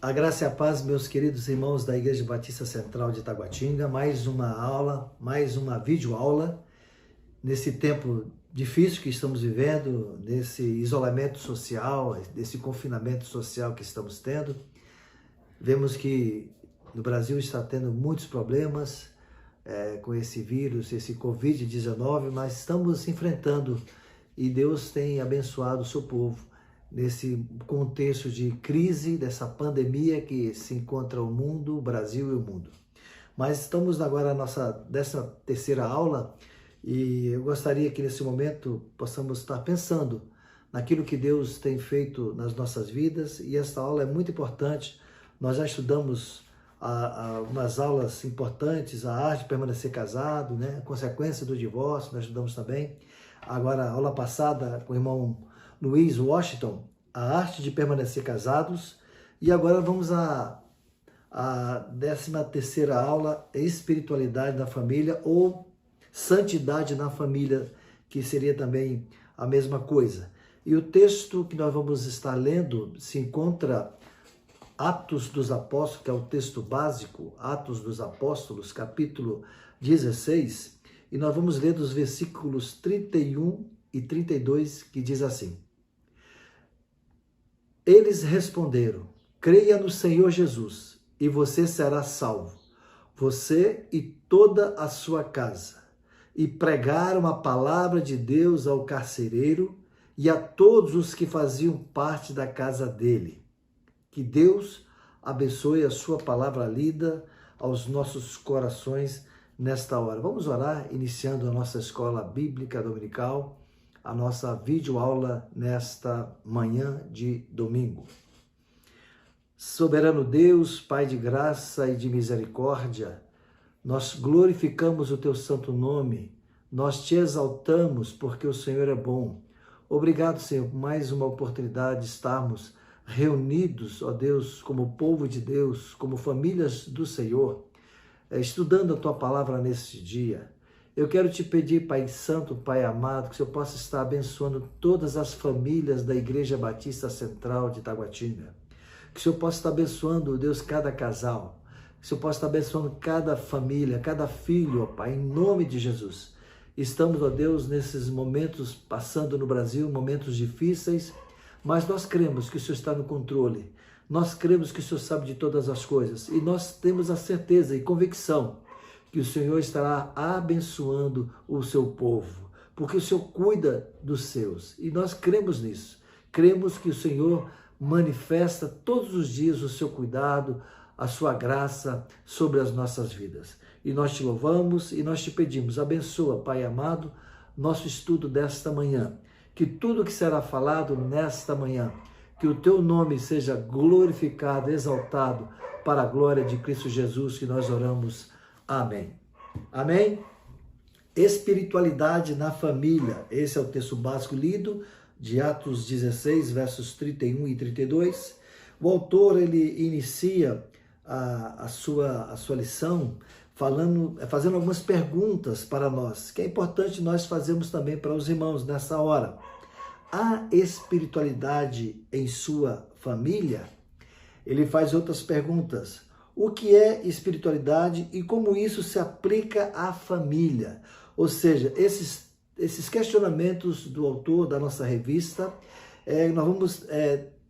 A graça e a paz, meus queridos irmãos da Igreja Batista Central de Taguatinga, mais uma aula, mais uma videoaula, nesse tempo difícil que estamos vivendo, nesse isolamento social, desse confinamento social que estamos tendo. Vemos que no Brasil está tendo muitos problemas com esse vírus, esse Covid-19, mas estamos enfrentando e Deus tem abençoado o seu povo nesse contexto de crise, dessa pandemia que se encontra o mundo, o Brasil e o mundo. Mas estamos agora na nossa 13ª aula e eu gostaria que nesse momento possamos estar pensando naquilo que Deus tem feito nas nossas vidas, e esta aula é muito importante. Nós já estudamos umas aulas importantes, a arte de permanecer casado, né? A consequência do divórcio, nós estudamos também. Agora, a aula passada com o irmão Luiz Washington, a arte de permanecer casados. E agora vamos à 13ª aula, espiritualidade na família ou santidade na família, que seria também a mesma coisa. E o texto que nós vamos estar lendo se encontra Atos dos Apóstolos, que é o texto básico, Atos dos Apóstolos, capítulo 16, e nós vamos ler dos versículos 31 e 32, que diz assim: Eles responderam: creia no Senhor Jesus, e você será salvo, você e toda a sua casa. E pregaram a palavra de Deus ao carcereiro e a todos os que faziam parte da casa dele. Que Deus abençoe a sua palavra lida aos nossos corações nesta hora. Vamos orar, iniciando a nossa escola bíblica dominical, a nossa videoaula nesta manhã de domingo. Soberano Deus, Pai de graça e de misericórdia, nós glorificamos o teu santo nome, nós te exaltamos porque o Senhor é bom. Obrigado, Senhor, por mais uma oportunidade de estarmos reunidos, ó Deus, como povo de Deus, como famílias do Senhor, estudando a tua palavra neste dia. Eu quero te pedir, Pai Santo, Pai amado, que o Senhor possa estar abençoando todas as famílias da Igreja Batista Central de Taguatinga. Que o Senhor possa estar abençoando, Deus, cada casal. Que o Senhor possa estar abençoando cada família, cada filho, ó Pai, em nome de Jesus. Estamos, ó Deus, nesses momentos passando no Brasil, momentos difíceis, mas nós cremos que o Senhor está no controle. Nós cremos que o Senhor sabe de todas as coisas. E nós temos a certeza e convicção que o Senhor estará abençoando o seu povo, porque o Senhor cuida dos seus. E nós cremos nisso. Cremos que o Senhor manifesta todos os dias o seu cuidado, a sua graça sobre as nossas vidas. E nós te louvamos e nós te pedimos, abençoa, Pai amado, nosso estudo desta manhã. Que tudo que será falado nesta manhã, que o teu nome seja glorificado, exaltado para a glória de Cristo Jesus, que nós oramos. Amém. Amém? Espiritualidade na família. Esse é o texto básico lido de Atos 16, versos 31 e 32. O autor, ele inicia a sua lição fazendo algumas perguntas para nós, que é importante nós fazermos também para os irmãos nessa hora. Há espiritualidade em sua família? Ele faz outras perguntas. O que é espiritualidade e como isso se aplica à família? Ou seja, esses questionamentos do autor da nossa revista, nós vamos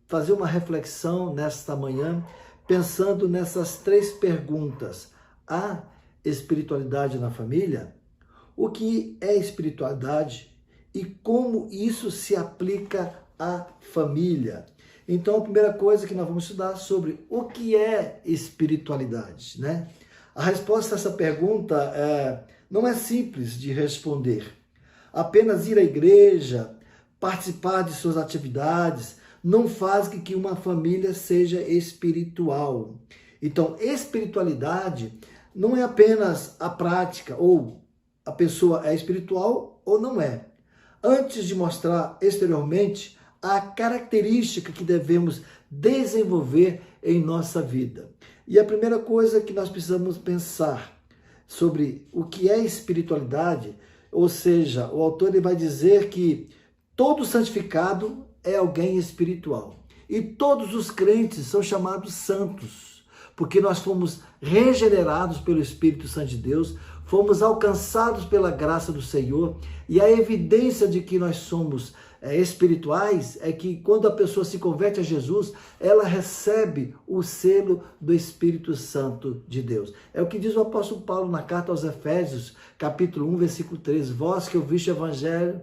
fazer uma reflexão nesta manhã, pensando nessas 3 perguntas. Há espiritualidade na família? O que é espiritualidade e como isso se aplica à família? Então, a primeira coisa que nós vamos estudar sobre o que é espiritualidade, né? A resposta a essa pergunta não é simples de responder. Apenas ir à igreja, participar de suas atividades, não faz com que uma família seja espiritual. Então, espiritualidade não é apenas a prática, ou a pessoa é espiritual ou não é. Antes de mostrar exteriormente a característica que devemos desenvolver em nossa vida. E a primeira coisa que nós precisamos pensar sobre o que é espiritualidade, ou seja, o autor ele vai dizer que todo santificado é alguém espiritual. E todos os crentes são chamados santos, porque nós fomos regenerados pelo Espírito Santo de Deus, fomos alcançados pela graça do Senhor, e a evidência de que nós somos espirituais é que quando a pessoa se converte a Jesus, ela recebe o selo do Espírito Santo de Deus. É o que diz o apóstolo Paulo na carta aos Efésios, capítulo 1, versículo 13. Vós que ouviste o Evangelho,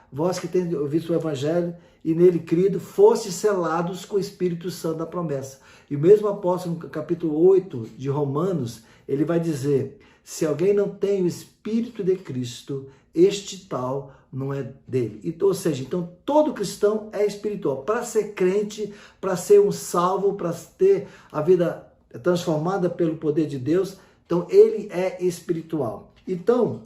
vós que tendes ouvido o Evangelho e nele crido, fostes selados com o Espírito Santo da promessa. E o mesmo apóstolo, no capítulo 8 de Romanos, ele vai dizer: se alguém não tem o Espírito de Cristo, este tal não é dele. Então, ou seja, então todo cristão é espiritual. Para ser crente, para ser um salvo, para ter a vida transformada pelo poder de Deus, então ele é espiritual. Então,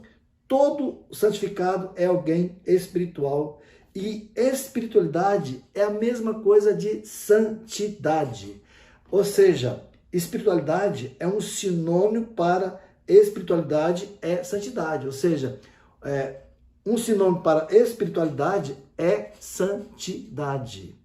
todo santificado é alguém espiritual. E espiritualidade é a mesma coisa de santidade. Ou seja, espiritualidade é um sinônimo para espiritualidade é santidade. Ou seja, um sinônimo para espiritualidade é santidade.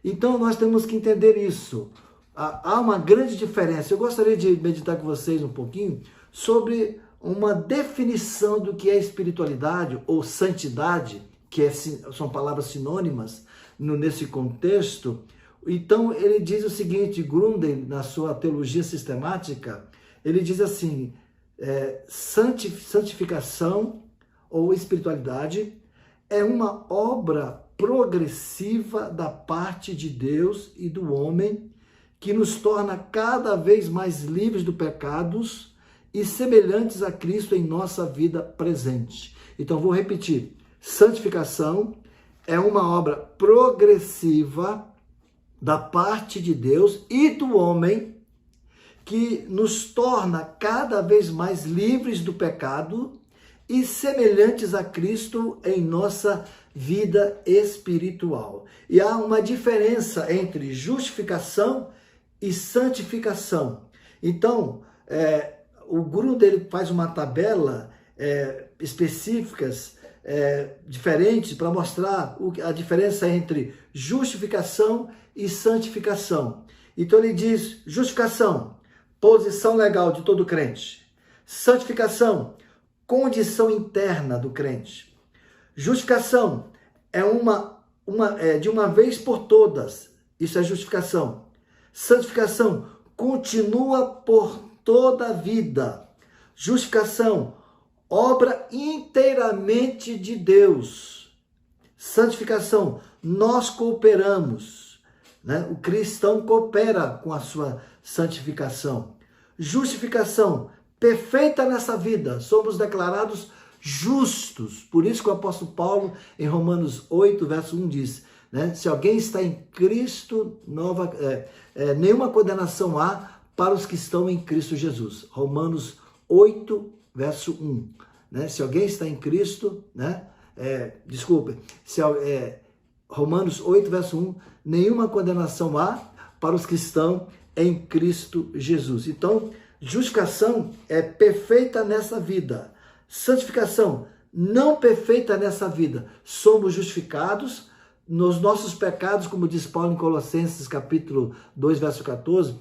Então nós temos que entender isso. Há uma grande diferença. Eu gostaria de meditar com vocês um pouquinho sobre uma definição do que é espiritualidade ou santidade, que são palavras sinônimas nesse contexto. Então ele diz o seguinte, Gruden, na sua teologia sistemática, ele diz assim, santificação ou espiritualidade é uma obra progressiva da parte de Deus e do homem que nos torna cada vez mais livres do pecados e semelhantes a Cristo em nossa vida presente. Então vou repetir, santificação é uma obra progressiva da parte de Deus e do homem que nos torna cada vez mais livres do pecado e semelhantes a Cristo em nossa vida espiritual. E há uma diferença entre justificação e santificação. Então, o guru dele faz uma tabela específicas, diferentes, para mostrar a diferença entre justificação e santificação. Então ele diz, justificação, posição legal de todo crente. Santificação, condição interna do crente. Justificação é de uma vez por todas. Isso é justificação. Santificação continua por toda a vida. Justificação, obra inteiramente de Deus. Santificação, nós cooperamos, né? O cristão coopera com a sua santificação. Justificação, perfeita nessa vida, somos declarados justos. Por isso que o apóstolo Paulo, em Romanos 8, verso 1, diz, né? Se alguém está em Cristo, nenhuma condenação há para os que estão em Cristo Jesus. Romanos 8, verso 1. Né? Se alguém está em Cristo, né? Romanos 8, verso 1, nenhuma condenação há para os que estão em Cristo Jesus. Então, justificação é perfeita nessa vida. Santificação, não perfeita nessa vida. Somos justificados nos nossos pecados, como diz Paulo em Colossenses, capítulo 2, verso 14,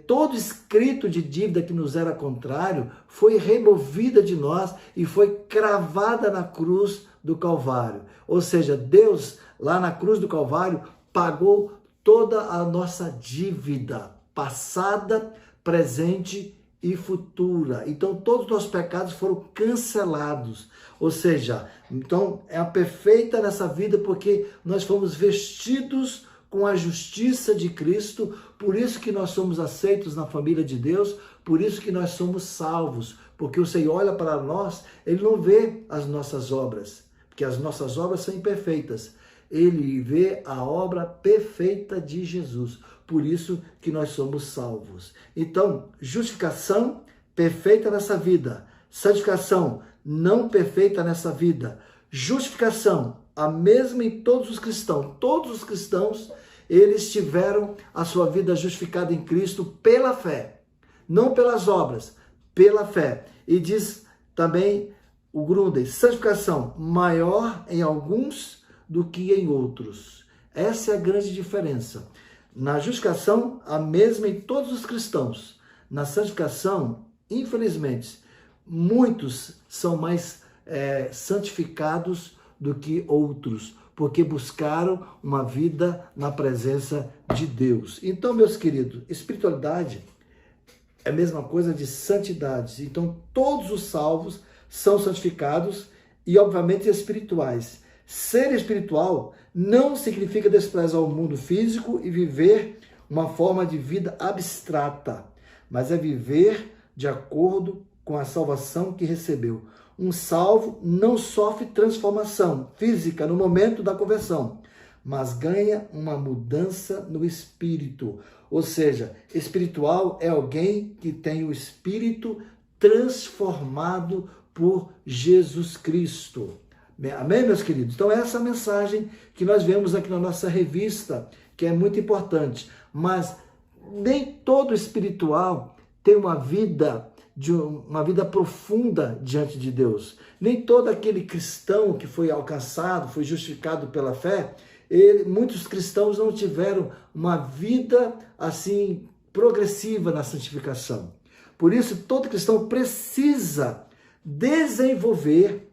todo escrito de dívida que nos era contrário foi removida de nós e foi cravada na cruz do Calvário. Ou seja, Deus, lá na cruz do Calvário, pagou toda a nossa dívida, passada, presente e futura. Então, todos os nossos pecados foram cancelados. Ou seja, então é a perfeita nessa vida porque nós fomos vestidos com a justiça de Cristo, por isso que nós somos aceitos na família de Deus, por isso que nós somos salvos, porque o Senhor olha para nós, Ele não vê as nossas obras, porque as nossas obras são imperfeitas. Ele vê a obra perfeita de Jesus, por isso que nós somos salvos. Então, justificação perfeita nessa vida, santificação não perfeita nessa vida, justificação a mesma em todos os cristãos. Todos os cristãos, eles tiveram a sua vida justificada em Cristo pela fé, não pelas obras, pela fé. E diz também o Gruden, santificação maior em alguns do que em outros. Essa é a grande diferença. Na justificação, a mesma em todos os cristãos. Na santificação, infelizmente, muitos são mais santificados do que outros, porque buscaram uma vida na presença de Deus. Então, meus queridos, espiritualidade é a mesma coisa de santidade. Então, todos os salvos são santificados e, obviamente, espirituais. Ser espiritual não significa desprezar o mundo físico e viver uma forma de vida abstrata, mas é viver de acordo com a salvação que recebeu. Um salvo não sofre transformação física no momento da conversão, mas ganha uma mudança no espírito. Ou seja, espiritual é alguém que tem o espírito transformado por Jesus Cristo. Amém, meus queridos? Então, essa é a mensagem que nós vemos aqui na nossa revista, que é muito importante. Mas nem todo espiritual tem uma vida profunda diante de Deus. Nem todo aquele cristão que foi alcançado, foi justificado pela fé, muitos cristãos não tiveram uma vida assim progressiva na santificação. Por isso, todo cristão precisa desenvolver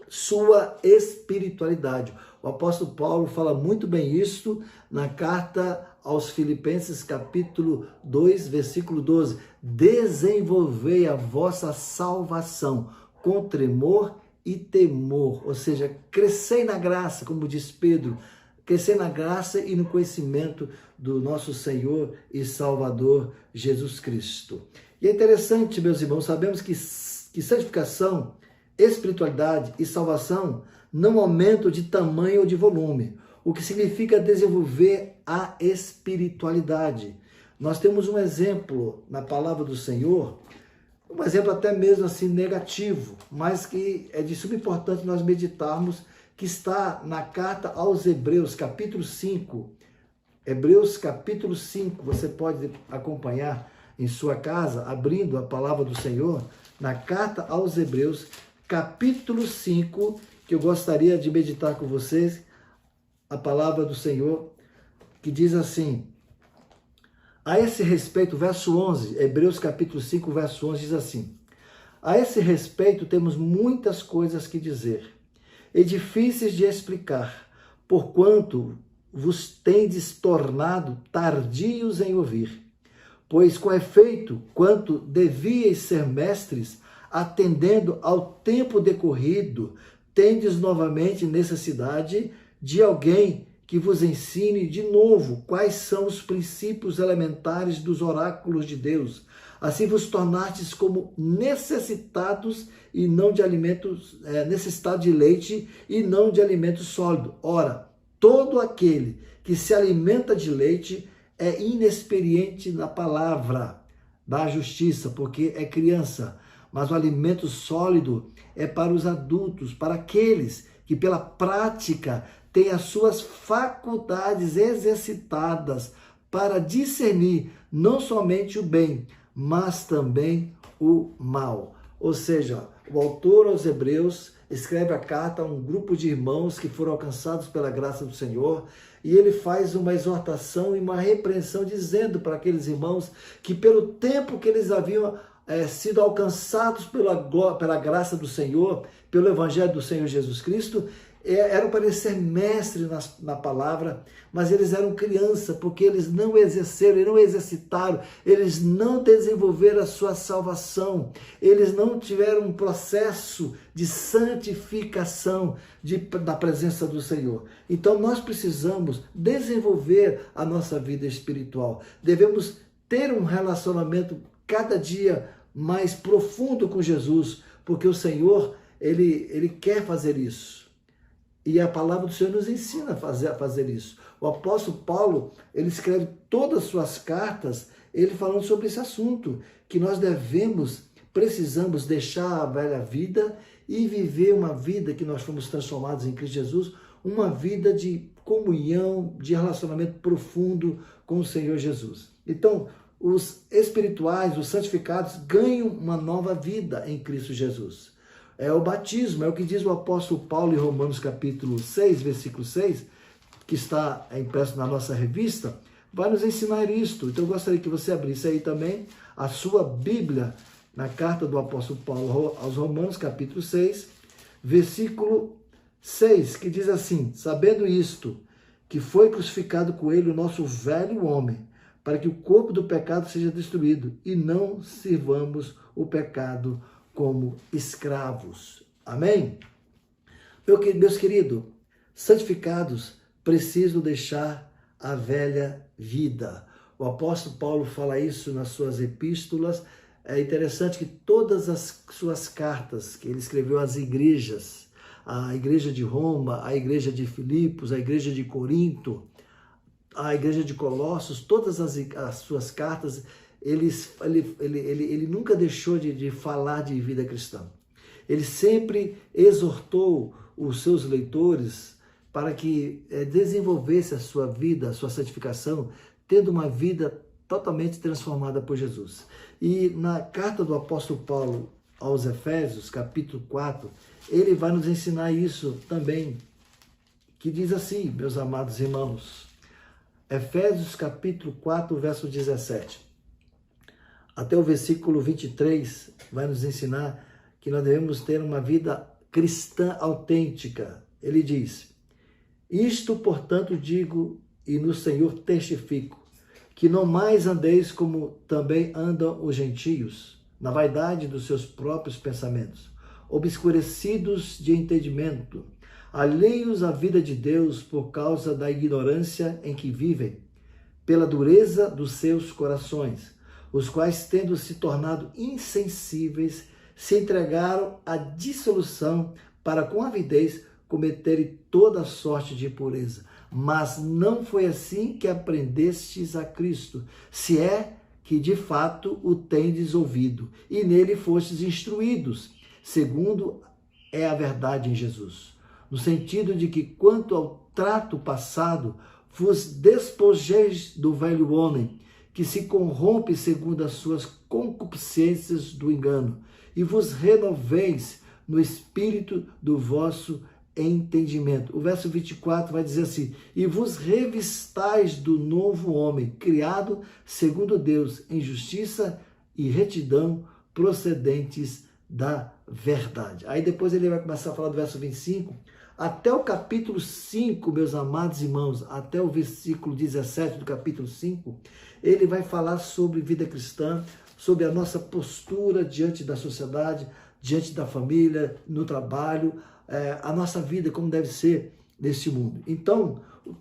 sua espiritualidade. O apóstolo Paulo fala muito bem isso na carta aos Filipenses, capítulo 2, versículo 12. Desenvolvei a vossa salvação com tremor e temor. Ou seja, crescei na graça, como diz Pedro, crescer na graça e no conhecimento do nosso Senhor e Salvador Jesus Cristo. E é interessante, meus irmãos, sabemos que santificação, espiritualidade e salvação não aumentam de tamanho ou de volume, o que significa desenvolver a espiritualidade. Nós temos um exemplo na palavra do Senhor, um exemplo até mesmo assim negativo, mas que é de suma importância nós meditarmos, que está na carta aos Hebreus, capítulo 5. Hebreus, capítulo 5, você pode acompanhar em sua casa, abrindo a palavra do Senhor, na carta aos Hebreus, capítulo 5, que eu gostaria de meditar com vocês, a palavra do Senhor, que diz assim: a esse respeito, verso 11, Hebreus capítulo 5, verso 11, diz assim: a esse respeito temos muitas coisas que dizer, e difíceis de explicar, porquanto vos tendes tornado tardios em ouvir. Pois, com efeito, quanto devíeis ser mestres, atendendo ao tempo decorrido, tendes novamente necessidade de alguém que vos ensine de novo quais são os princípios elementares dos oráculos de Deus. Assim vos tornastes como necessitados e não de alimentos, necessitados de leite e não de alimento sólido. Ora, todo aquele que se alimenta de leite é inexperiente na palavra da justiça, porque é criança. Mas o alimento sólido é para os adultos, para aqueles que pela prática têm as suas faculdades exercitadas para discernir não somente o bem, mas também o mal. Ou seja, o autor aos Hebreus escreve a carta a um grupo de irmãos que foram alcançados pela graça do Senhor, e ele faz uma exortação e uma repreensão dizendo para aqueles irmãos que pelo tempo que eles haviam sido alcançados pela graça do Senhor, pelo Evangelho do Senhor Jesus Cristo, eram para ser mestres na palavra, mas eles eram criança, porque eles não exerceram, eles não exercitaram, eles não desenvolveram a sua salvação, eles não tiveram um processo de santificação da presença do Senhor. Então nós precisamos desenvolver a nossa vida espiritual, devemos ter um relacionamento cada dia mais profundo com Jesus, porque o Senhor, ele quer fazer isso. E a palavra do Senhor nos ensina a fazer isso. O apóstolo Paulo, ele escreve todas as suas cartas, ele falando sobre esse assunto, que nós precisamos deixar a velha vida e viver uma vida que nós fomos transformados em Cristo Jesus, uma vida de comunhão, de relacionamento profundo com o Senhor Jesus. Então, os espirituais, os santificados, ganham uma nova vida em Cristo Jesus. É o batismo, é o que diz o apóstolo Paulo em Romanos capítulo 6, versículo 6, que está impresso na nossa revista, vai nos ensinar isto. Então eu gostaria que você abrisse aí também a sua Bíblia na carta do apóstolo Paulo aos Romanos, capítulo 6, versículo 6, que diz assim: sabendo isto, que foi crucificado com ele o nosso velho homem, para que o corpo do pecado seja destruído, e não sirvamos o pecado como escravos. Amém? Meus queridos, santificados precisam deixar a velha vida. O apóstolo Paulo fala isso nas suas epístolas. É interessante que todas as suas cartas que ele escreveu às igrejas, a igreja de Roma, a igreja de Filipos, a igreja de Corinto, a igreja de Colossos, todas as suas cartas, ele nunca deixou de falar de vida cristã. Ele sempre exortou os seus leitores para que desenvolvesse a sua vida, a sua santificação, tendo uma vida totalmente transformada por Jesus. E na carta do apóstolo Paulo aos Efésios, capítulo 4, ele vai nos ensinar isso também, que diz assim, meus amados irmãos, Efésios capítulo 4, verso 17, até o versículo 23, vai nos ensinar que nós devemos ter uma vida cristã autêntica. Ele diz: isto, portanto, digo e no Senhor testifico, que não mais andeis como também andam os gentios, na vaidade dos seus próprios pensamentos, obscurecidos de entendimento, alheios à vida de Deus por causa da ignorância em que vivem, pela dureza dos seus corações, os quais, tendo se tornado insensíveis, se entregaram à dissolução para com avidez cometerem toda sorte de impureza. Mas não foi assim que aprendestes a Cristo, se é que de fato o tendes ouvido, e nele fostes instruídos, segundo é a verdade em Jesus. No sentido de que, quanto ao trato passado, vos despojeis do velho homem, que se corrompe segundo as suas concupiscências do engano, e vos renoveis no espírito do vosso entendimento. O verso 24 vai dizer assim: e vos revistais do novo homem, criado segundo Deus, em justiça e retidão, procedentes da verdade. Aí depois ele vai começar a falar do verso 25, até o capítulo 5, meus amados irmãos, até o versículo 17 do capítulo 5, ele vai falar sobre vida cristã, sobre a nossa postura diante da sociedade, diante da família, no trabalho, a nossa vida como deve ser neste mundo. Então,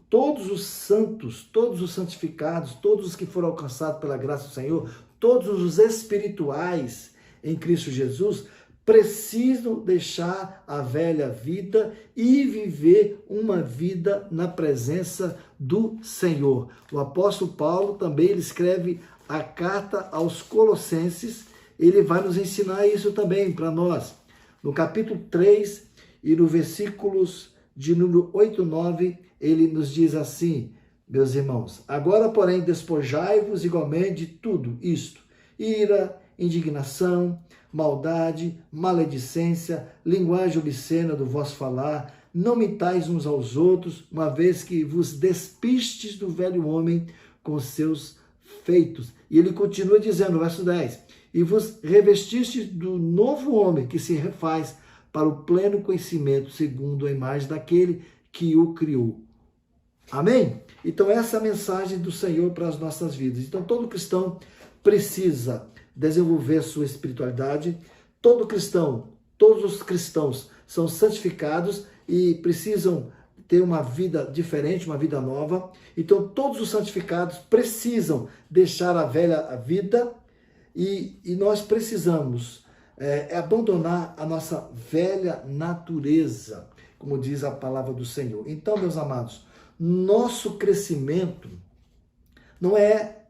todos os santos, todos os santificados, todos os que foram alcançados pela graça do Senhor, todos os espirituais em Cristo Jesus, precisam deixar a velha vida e viver uma vida na presença do Senhor. O apóstolo Paulo também ele escreve a carta aos Colossenses, ele vai nos ensinar isso também para nós. No capítulo 3 e no versículos de número 8 e 9, ele nos diz assim, meus irmãos: agora, porém, despojai-vos igualmente de tudo isto: ira, indignação, maldade, maledicência, linguagem obscena do vosso falar, não mintais uns aos outros, uma vez que vos despistes do velho homem com seus feitos. E ele continua dizendo, no verso 10, e vos revestistes do novo homem, que se refaz para o pleno conhecimento, segundo a imagem daquele que o criou. Amém? Então essa é a mensagem do Senhor para as nossas vidas. Então todo cristão precisa desenvolver sua espiritualidade. Todo cristão, todos os cristãos são santificados e precisam ter uma vida diferente, uma vida nova. Então todos os santificados precisam deixar a velha vida e nós precisamos abandonar a nossa velha natureza, como diz a palavra do Senhor. Então, meus amados, nosso crescimento não é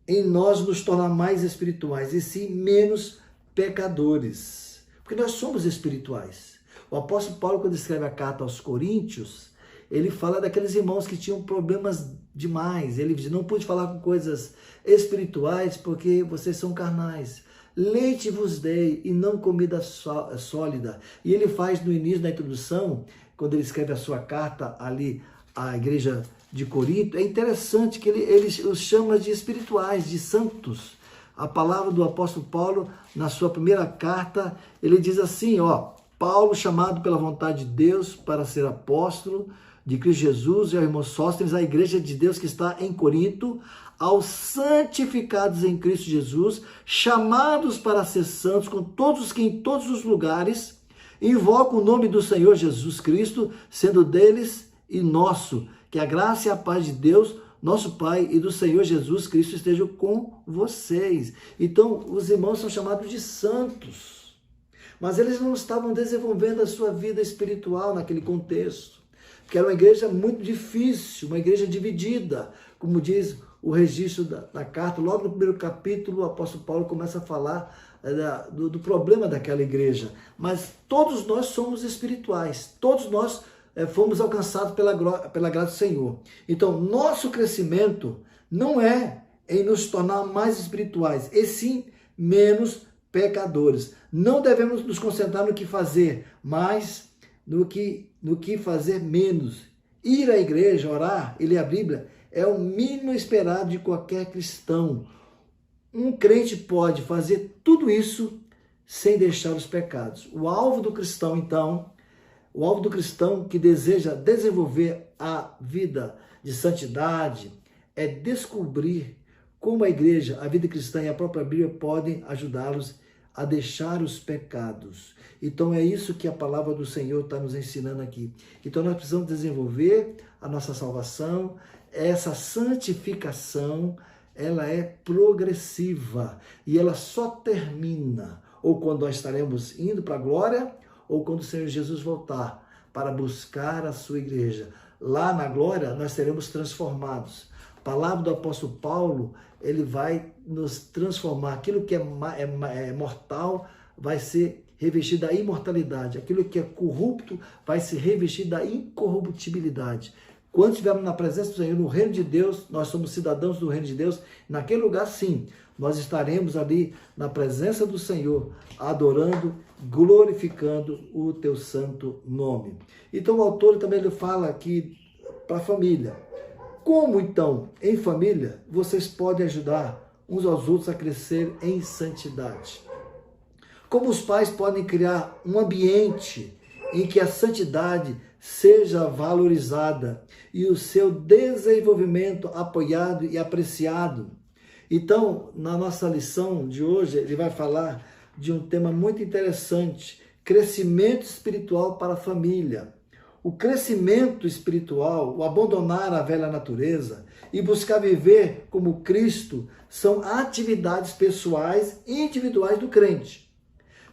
em nós nos tornar mais espirituais, e sim menos pecadores, porque nós somos espirituais. O apóstolo Paulo, quando escreve a carta aos Coríntios, ele fala daqueles irmãos que tinham problemas demais. Ele diz, não pude falar com coisas espirituais porque vocês são carnais. Leite vos dei e não comida sólida. E ele faz no início da introdução, quando ele escreve a sua carta ali a igreja de Corinto, é interessante que ele os chama de espirituais, de santos. A palavra do apóstolo Paulo, na sua primeira carta, ele diz assim, Paulo, chamado pela vontade de Deus para ser apóstolo de Cristo Jesus, e ao irmão Sóstenes, a igreja de Deus que está em Corinto, aos santificados em Cristo Jesus, chamados para ser santos, com todos os que em todos os lugares invocam o nome do Senhor Jesus Cristo, sendo deles e nosso. Que a graça e a paz de Deus, nosso Pai, e do Senhor Jesus Cristo estejam com vocês. Então, os irmãos são chamados de santos, mas eles não estavam desenvolvendo a sua vida espiritual naquele contexto, porque era uma igreja muito difícil, uma igreja dividida, como diz o registro da carta. Logo no primeiro capítulo, o apóstolo Paulo começa a falar do problema daquela igreja. Mas todos nós somos espirituais, todos nós fomos alcançados pela graça do Senhor. Então, nosso crescimento não é em nos tornar mais espirituais, e sim menos pecadores. Não devemos nos concentrar no que fazer, mas no que fazer menos. Ir à igreja, orar e ler a Bíblia é o mínimo esperado de qualquer cristão. Um crente pode fazer tudo isso sem deixar os pecados. O alvo do cristão, então, o alvo do cristão que deseja desenvolver a vida de santidade é descobrir como a igreja, a vida cristã e a própria Bíblia podem ajudá-los a deixar os pecados. Então é isso que a palavra do Senhor está nos ensinando aqui. Então nós precisamos desenvolver a nossa salvação. Essa santificação, ela é progressiva e ela só termina ou quando nós estaremos indo para a glória ou quando o Senhor Jesus voltar para buscar a sua igreja. Lá na glória nós seremos transformados. A palavra do apóstolo Paulo, ele vai nos transformar. Aquilo que é mortal vai ser revestido da imortalidade. Aquilo que é corrupto vai se revestir da incorruptibilidade. Quando estivermos na presença do Senhor, no reino de Deus, nós somos cidadãos do reino de Deus, naquele lugar sim, nós estaremos ali na presença do Senhor, adorando, glorificando o teu santo nome. Então o autor também ele fala aqui para a família. Como então, em família, vocês podem ajudar uns aos outros a crescer em santidade? Como os pais podem criar um ambiente em que a santidade seja valorizada e o seu desenvolvimento apoiado e apreciado? Então, na nossa lição de hoje, ele vai falar de um tema muito interessante, crescimento espiritual para a família. O crescimento espiritual, o abandonar a velha natureza e buscar viver como Cristo são atividades pessoais e individuais do crente.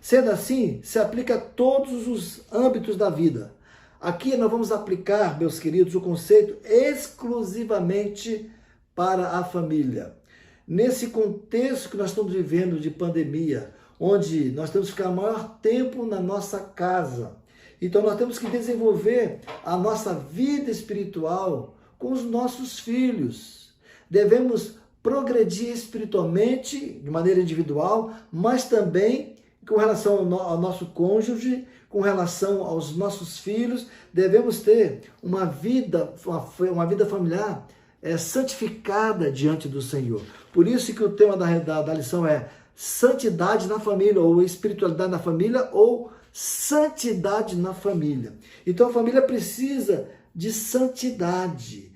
Sendo assim, se aplica a todos os âmbitos da vida. Aqui nós vamos aplicar, meus queridos, o conceito exclusivamente para a família. Nesse contexto que nós estamos vivendo de pandemia, onde nós temos que ficar maior tempo na nossa casa, então nós temos que desenvolver a nossa vida espiritual com os nossos filhos. Devemos progredir espiritualmente, de maneira individual, mas também com relação ao nosso cônjuge, com relação aos nossos filhos. Devemos ter uma vida familiar santificada diante do Senhor. Por isso que o tema da lição é santidade na família, ou espiritualidade na família, ou santidade na família. Então a família precisa de santidade.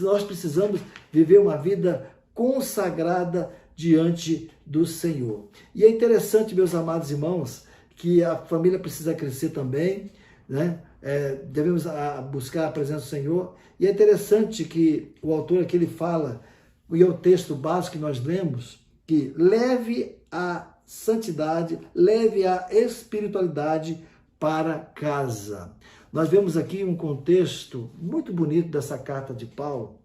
Nós precisamos viver uma vida consagrada diante do Senhor. E é interessante, meus amados irmãos, que a família precisa crescer também, né? Devemos buscar a presença do Senhor. E é interessante que o autor aqui ele fala, e é o texto básico que nós lemos, que leve a santidade, leve a espiritualidade para casa. Nós vemos aqui um contexto muito bonito dessa carta de Paulo,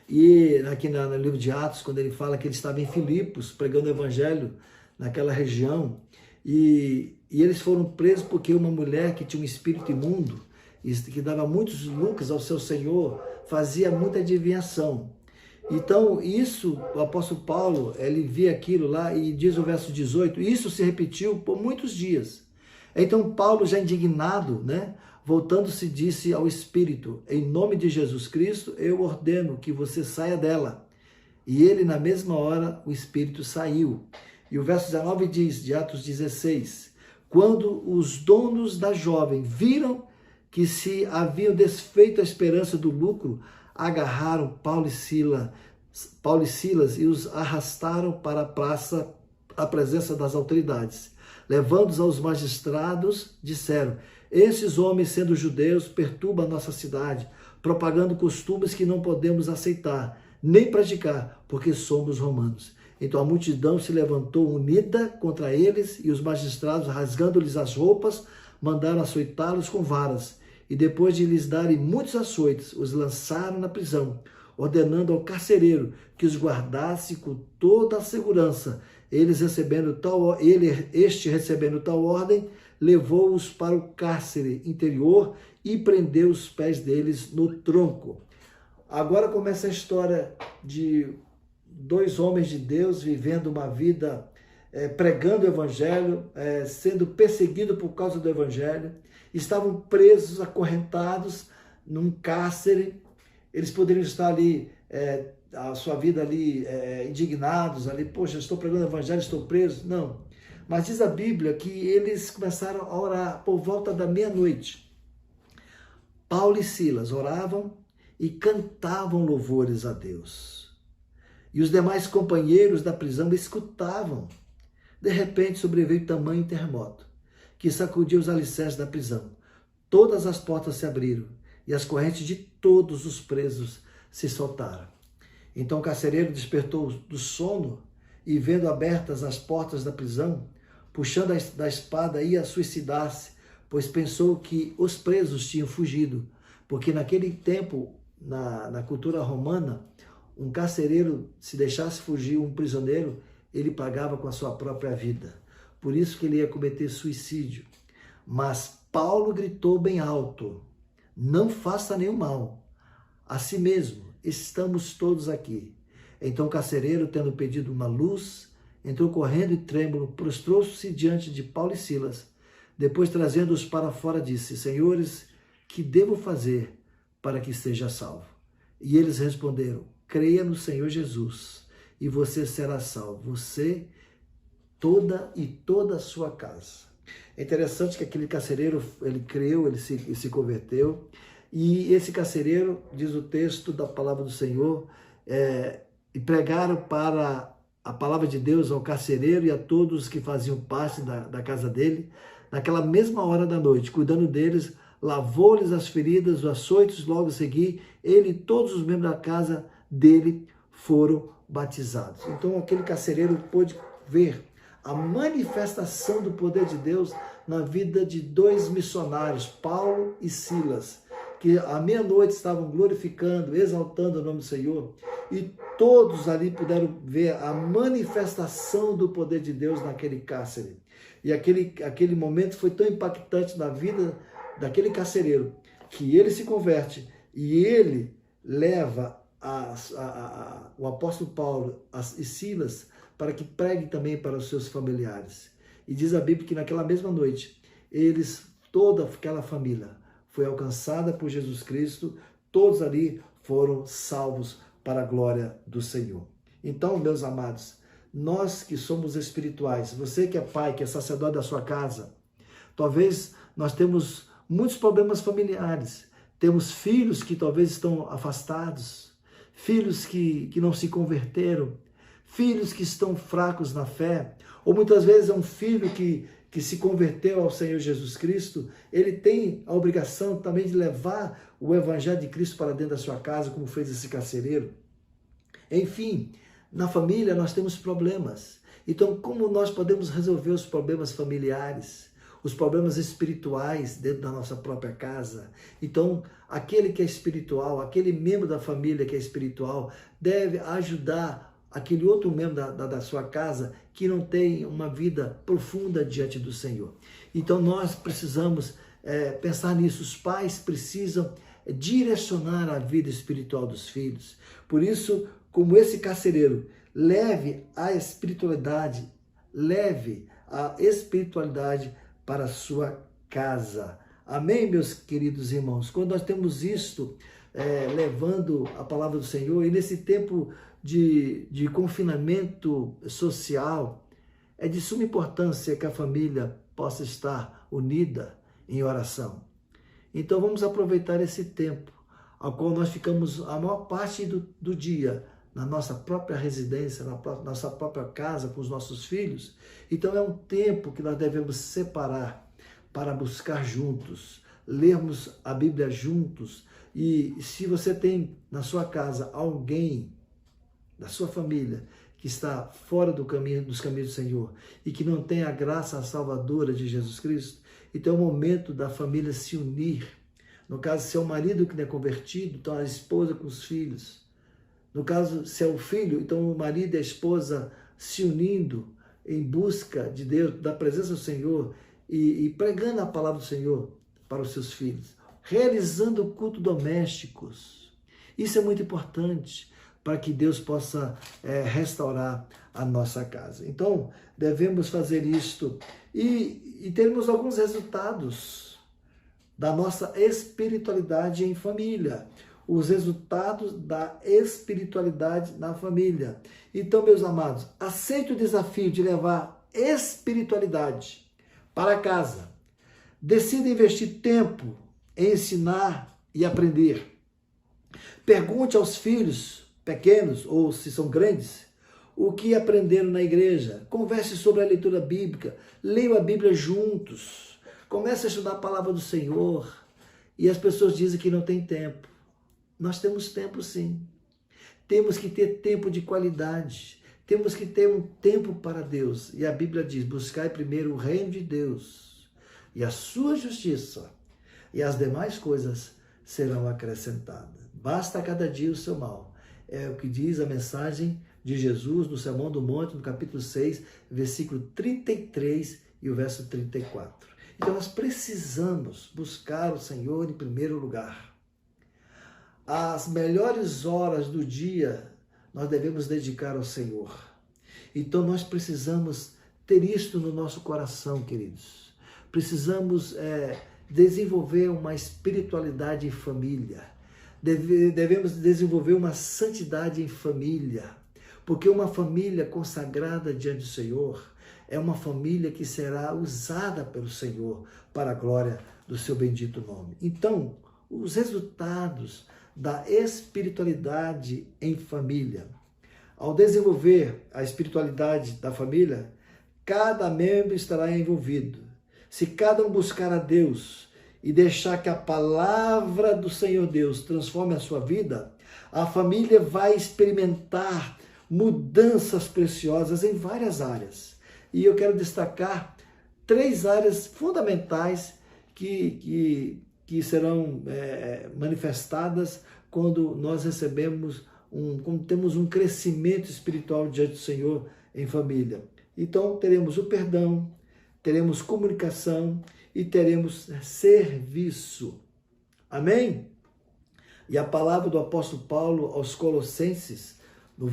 e aqui no livro de Atos, quando ele fala que ele estava em Filipos, pregando o evangelho naquela região, e eles foram presos porque uma mulher que tinha um espírito imundo, que dava muitos lucros ao seu senhor, fazia muita adivinhação. Então, isso, o apóstolo Paulo, ele vê aquilo lá e diz o verso 18, isso se repetiu por muitos dias. Então, Paulo, já indignado, né, Voltando-se, disse ao espírito: em nome de Jesus Cristo, eu ordeno que você saia dela. E ele, na mesma hora, o espírito saiu. E o verso 19 diz, de Atos 16, quando os donos da jovem viram que se haviam desfeito a esperança do lucro, agarraram Paulo e Silas e os arrastaram para a praça, à presença das autoridades. Levando-os aos magistrados, disseram: esses homens, sendo judeus, perturbam a nossa cidade, propagando costumes que não podemos aceitar, nem praticar, porque somos romanos. Então a multidão se levantou unida contra eles, e os magistrados, rasgando-lhes as roupas, mandaram açoitá-los com varas. E depois de lhes darem muitos açoites, os lançaram na prisão, ordenando ao carcereiro que os guardasse com toda a segurança. Este recebendo tal ordem, levou-os para o cárcere interior e prendeu os pés deles no tronco. Agora começa a história de dois homens de Deus vivendo uma vida, pregando o evangelho, sendo perseguidos por causa do evangelho. Estavam presos, acorrentados num cárcere. Eles poderiam estar ali, a sua vida ali, indignados, ali, poxa, estou pregando o evangelho, estou preso. Não. Mas diz a Bíblia que eles começaram a orar por volta da meia-noite. Paulo e Silas oravam e cantavam louvores a Deus. E os demais companheiros da prisão escutavam. De repente sobreveio tamanho terremoto, que sacudiu os alicerces da prisão. Todas as portas se abriram e as correntes de todos os presos se soltaram. Então o carcereiro despertou do sono e, vendo abertas as portas da prisão, puxando da espada, ia suicidar-se, pois pensou que os presos tinham fugido, porque naquele tempo, na cultura romana, um carcereiro, se deixasse fugir um prisioneiro, ele pagava com a sua própria vida. Por isso que ele ia cometer suicídio. Mas Paulo gritou bem alto: não faça nenhum mal a si mesmo, estamos todos aqui. Então o carcereiro, tendo pedido uma luz, entrou correndo e trêmulo, prostrou-se diante de Paulo e Silas. Depois, trazendo-os para fora, disse: senhores, que devo fazer para que seja salvo? E eles responderam: creia no Senhor Jesus, e você será salvo, você, toda a sua casa. É interessante que aquele carcereiro, ele creu, ele se converteu, e esse carcereiro, diz o texto da palavra do Senhor, e pregaram para a palavra de Deus ao carcereiro e a todos que faziam parte da casa dele, naquela mesma hora da noite, cuidando deles, lavou-lhes as feridas, os açoites, logo a seguir, ele e todos os membros da casa dele foram batizados. Então aquele carcereiro pôde ver a manifestação do poder de Deus na vida de dois missionários, Paulo e Silas, que à meia-noite estavam glorificando, exaltando o nome do Senhor, e todos ali puderam ver a manifestação do poder de Deus naquele cárcere. E aquele momento foi tão impactante na vida daquele carcereiro, que ele se converte e ele leva o apóstolo Paulo e Silas para que preguem também para os seus familiares. E diz a Bíblia que naquela mesma noite, toda aquela família foi alcançada por Jesus Cristo, todos ali foram salvos para a glória do Senhor. Então, meus amados, nós que somos espirituais, você que é pai, que é sacerdote da sua casa, talvez nós temos muitos problemas familiares, temos filhos que talvez estão afastados, filhos que não se converteram, filhos que estão fracos na fé, ou muitas vezes é um filho que se converteu ao Senhor Jesus Cristo, ele tem a obrigação também de levar o Evangelho de Cristo para dentro da sua casa, como fez esse carcereiro. Enfim, na família nós temos problemas. Então, como nós podemos resolver os problemas familiares, os problemas espirituais dentro da nossa própria casa? Então, aquele que é espiritual, aquele membro da família que é espiritual, deve ajudar aquele outro membro da sua casa que não tem uma vida profunda diante do Senhor. Então nós precisamos pensar nisso. Os pais precisam direcionar a vida espiritual dos filhos. Por isso, como esse carcereiro, leve a espiritualidade para a sua casa. Amém, meus queridos irmãos? Quando nós temos isto, levando a palavra do Senhor, e nesse tempo de confinamento social, é de suma importância que a família possa estar unida em oração. Então vamos aproveitar esse tempo, ao qual nós ficamos a maior parte do dia na nossa própria residência, na nossa própria casa, com os nossos filhos. Então é um tempo que nós devemos separar para buscar juntos, lermos a Bíblia juntos. E se você tem na sua casa alguém da sua família que está fora dos caminhos do Senhor e que não tem a graça salvadora de Jesus Cristo, então é o momento da família se unir. No caso, se é o marido que não é convertido, então a esposa com os filhos. No caso, se é o filho, então o marido e a esposa se unindo em busca de Deus, da presença do Senhor e pregando a palavra do Senhor para os seus filhos, realizando culto domésticos. Isso é muito importante para que Deus possa restaurar a nossa casa. Então, devemos fazer isto e termos alguns resultados da nossa espiritualidade em família. Os resultados da espiritualidade na família. Então, meus amados, aceite o desafio de levar espiritualidade para casa. Decida investir tempo em ensinar e aprender. Pergunte aos filhos pequenos, ou se são grandes, o que aprenderam na igreja. Converse sobre a leitura bíblica. Leiam a Bíblia juntos. Comece a estudar a palavra do Senhor. E as pessoas dizem que não tem tempo. Nós temos tempo, sim. Temos que ter tempo de qualidade. Temos que ter um tempo para Deus. E a Bíblia diz, buscai primeiro o reino de Deus e a sua justiça, e as demais coisas serão acrescentadas. Basta a cada dia o seu mal. É o que diz a mensagem de Jesus no Sermão do Monte, no capítulo 6, versículo 33 e o verso 34. Então nós precisamos buscar o Senhor em primeiro lugar. As melhores horas do dia nós devemos dedicar ao Senhor. Então nós precisamos ter isto no nosso coração, queridos. Precisamos desenvolver uma espiritualidade em família. Devemos desenvolver uma santidade em família. Porque uma família consagrada diante do Senhor é uma família que será usada pelo Senhor para a glória do seu bendito nome. Então, os resultados da espiritualidade em família. Ao desenvolver a espiritualidade da família, cada membro estará envolvido. Se cada um buscar a Deus e deixar que a palavra do Senhor Deus transforme a sua vida, a família vai experimentar mudanças preciosas em várias áreas. E eu quero destacar 3 áreas fundamentais que serão manifestadas quando nós recebemos, quando temos um crescimento espiritual diante do Senhor em família. Então, teremos o perdão, teremos comunicação e teremos serviço. Amém? E a palavra do apóstolo Paulo aos Colossenses, no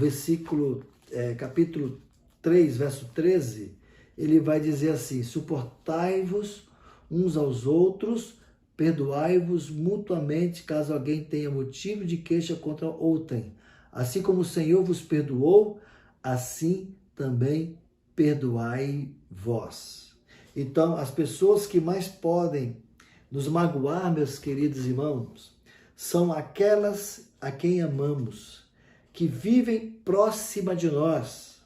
capítulo 3, verso 13, ele vai dizer assim, suportai-vos uns aos outros, perdoai-vos mutuamente, caso alguém tenha motivo de queixa contra outrem. Assim como o Senhor vos perdoou, assim também perdoai vós. Então, as pessoas que mais podem nos magoar, meus queridos irmãos, são aquelas a quem amamos, que vivem próxima de nós,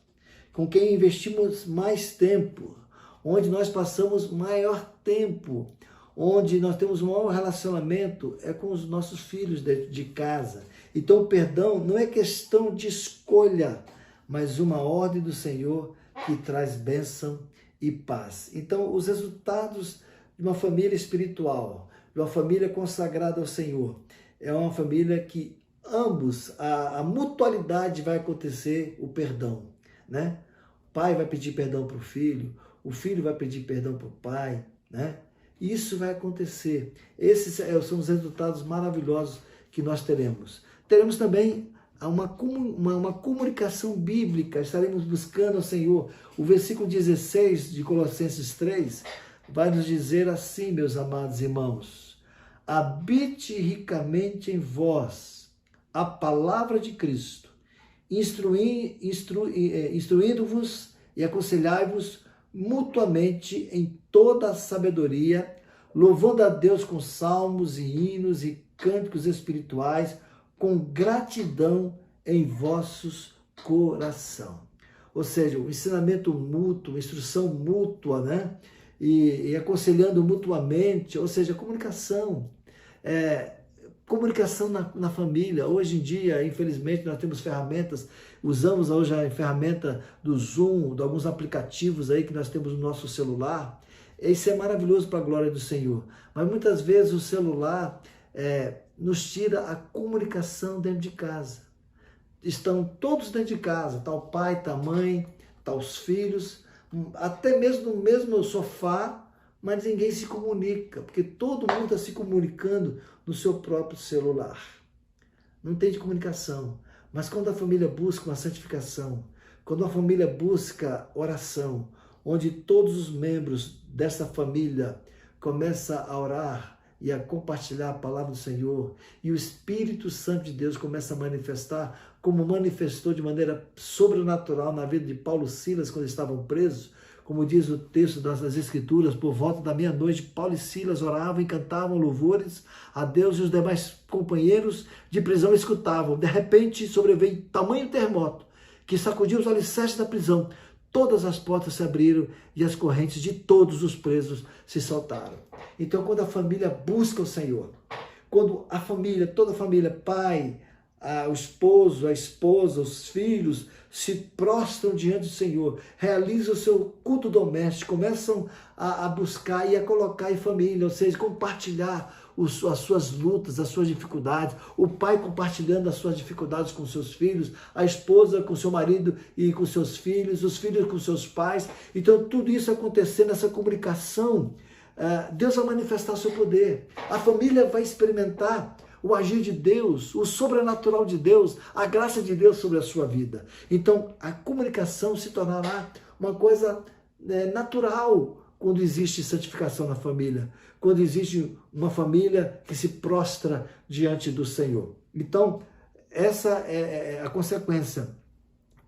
com quem investimos mais tempo, onde nós passamos maior tempo, onde nós temos um maior relacionamento é com os nossos filhos dentro de casa. Então o perdão não é questão de escolha, mas uma ordem do Senhor que traz bênção e paz. Então os resultados de uma família espiritual, de uma família consagrada ao Senhor, é uma família que ambos, a mutualidade vai acontecer, o perdão, né? O pai vai pedir perdão para o filho vai pedir perdão para o pai, né? Isso vai acontecer. Esses são os resultados maravilhosos que nós teremos. Teremos também uma comunicação bíblica, estaremos buscando ao Senhor. O versículo 16 de Colossenses 3 vai nos dizer assim, meus amados irmãos: habite ricamente em vós a palavra de Cristo, instruindo-vos e aconselhai-vos mutuamente em toda a sabedoria, louvando a Deus com salmos e hinos e cânticos espirituais, com gratidão em vossos coração. Ou seja, o ensinamento mútuo, instrução mútua, né? E aconselhando mutuamente, ou seja, comunicação. Comunicação na família. Hoje em dia, infelizmente, nós temos ferramentas, usamos hoje a ferramenta do Zoom, de alguns aplicativos aí que nós temos no nosso celular. Isso é maravilhoso para a glória do Senhor. Mas muitas vezes o celular nos tira a comunicação dentro de casa. Estão todos dentro de casa, está o pai, está a mãe, está os filhos, até mesmo no mesmo sofá, mas ninguém se comunica, porque todo mundo está se comunicando no seu próprio celular. Não tem de comunicação. Mas quando a família busca uma santificação, quando a família busca oração, onde todos os membros dessa família começam a orar e a compartilhar a palavra do Senhor, e o Espírito Santo de Deus começa a manifestar, como manifestou de maneira sobrenatural na vida de Paulo e Silas quando estavam presos, como diz o texto das Escrituras, por volta da meia-noite, Paulo e Silas oravam e cantavam louvores a Deus, e os demais companheiros de prisão escutavam. De repente, sobreveio tamanho terremoto que sacudiu os alicerces da prisão. Todas as portas se abriram e as correntes de todos os presos se soltaram. Então, quando a família busca o Senhor, quando a família, toda a família, pai, o esposo, a esposa, os filhos, se prostram diante do Senhor, realizam o seu culto doméstico, começam a buscar e a colocar em família, ou seja, compartilhar as suas lutas, as suas dificuldades, o pai compartilhando as suas dificuldades com seus filhos, a esposa com seu marido e com seus filhos, os filhos com seus pais. Então, tudo isso acontecendo, essa comunicação, Deus vai manifestar o seu poder. A família vai experimentar o agir de Deus, o sobrenatural de Deus, a graça de Deus sobre a sua vida. Então, a comunicação se tornará uma coisa natural quando existe santificação na família, quando existe uma família que se prostra diante do Senhor. Então, essa é a consequência.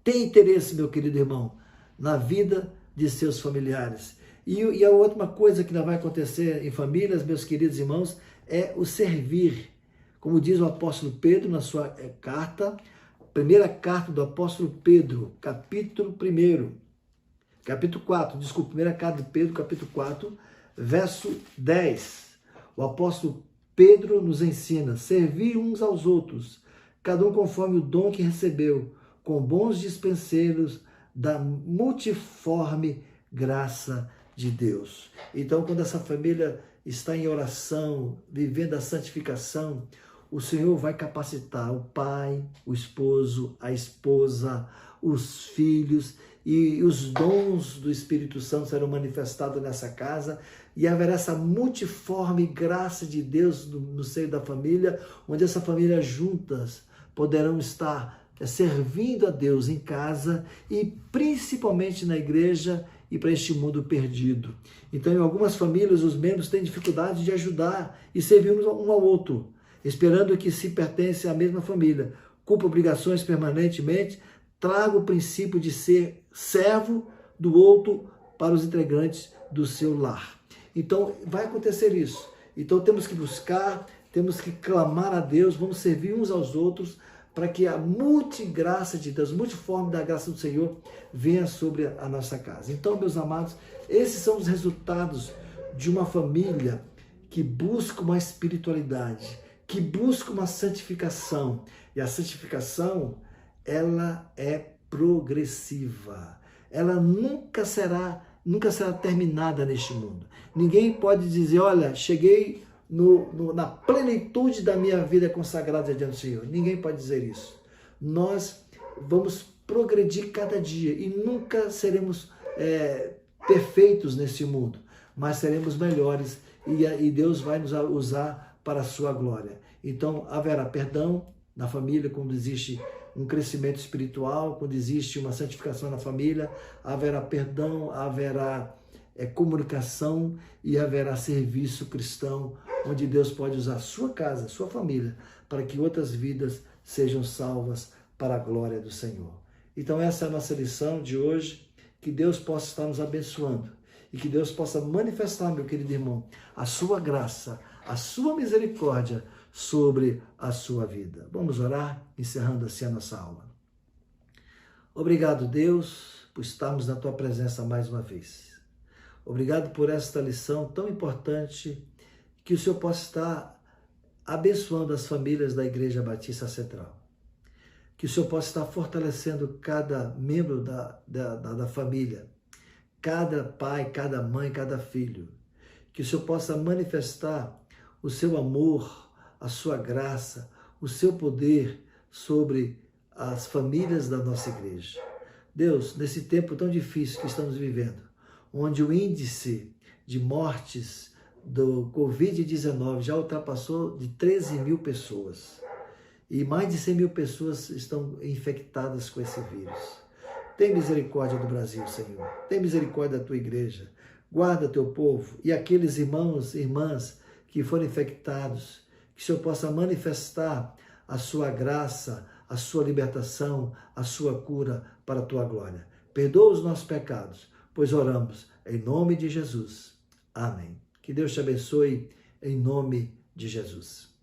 Tem interesse, meu querido irmão, na vida de seus familiares. E a última coisa que vai acontecer em famílias, meus queridos irmãos, é o servir. Como diz o apóstolo Pedro na sua carta, primeira carta do apóstolo Pedro, capítulo 4, primeira carta de Pedro, capítulo 4, verso 10. O apóstolo Pedro nos ensina: servir uns aos outros, cada um conforme o dom que recebeu, com bons dispenseiros da multiforme graça de Deus. Então, quando essa família está em oração, vivendo a santificação, o Senhor vai capacitar o pai, o esposo, a esposa, os filhos, e os dons do Espírito Santo serão manifestados nessa casa, e haverá essa multiforme graça de Deus no seio da família, onde essa família juntas poderão estar servindo a Deus em casa e principalmente na igreja e para este mundo perdido. Então, em algumas famílias, os membros têm dificuldade de ajudar e servir um ao outro, esperando que se pertencem à mesma família, cumpra obrigações permanentemente, traga o princípio de ser servo do outro para os integrantes do seu lar. Então, vai acontecer isso. Então, temos que buscar, temos que clamar a Deus, vamos servir uns aos outros, para que a multigraça de Deus, multiforme da graça do Senhor, venha sobre a nossa casa. Então, meus amados, esses são os resultados de uma família que busca uma espiritualidade, que busca uma santificação. E a santificação, ela é progressiva. Ela nunca será terminada neste mundo. Ninguém pode dizer: olha, cheguei na plenitude da minha vida consagrada diante do Senhor. Ninguém pode dizer isso. Nós vamos progredir cada dia e nunca seremos perfeitos nesse mundo, mas seremos melhores e Deus vai nos usar para a sua glória. Então, haverá perdão na família quando existe um crescimento espiritual, quando existe uma santificação na família, haverá perdão, haverá é comunicação e haverá serviço cristão, onde Deus pode usar a sua casa, a sua família, para que outras vidas sejam salvas para a glória do Senhor. Então essa é a nossa lição de hoje, que Deus possa estar nos abençoando e que Deus possa manifestar, meu querido irmão, a sua graça, a sua misericórdia sobre a sua vida. Vamos orar, encerrando assim a nossa aula. Obrigado, Deus, por estarmos na tua presença mais uma vez. Obrigado por esta lição tão importante, que o Senhor possa estar abençoando as famílias da Igreja Batista Central. Que o Senhor possa estar fortalecendo cada membro da família, cada pai, cada mãe, cada filho. Que o Senhor possa manifestar o seu amor, a sua graça, o seu poder sobre as famílias da nossa igreja. Deus, nesse tempo tão difícil que estamos vivendo, onde o índice de mortes do Covid-19 já ultrapassou de 13 mil pessoas e mais de 100 mil pessoas estão infectadas com esse vírus. Tem misericórdia do Brasil, Senhor. Tem misericórdia da tua igreja. Guarda teu povo e aqueles irmãos e irmãs que foram infectados, que o Senhor possa manifestar a sua graça, a sua libertação, a sua cura para a tua glória. Perdoa os nossos pecados, pois oramos em nome de Jesus. Amém. Que Deus te abençoe em nome de Jesus.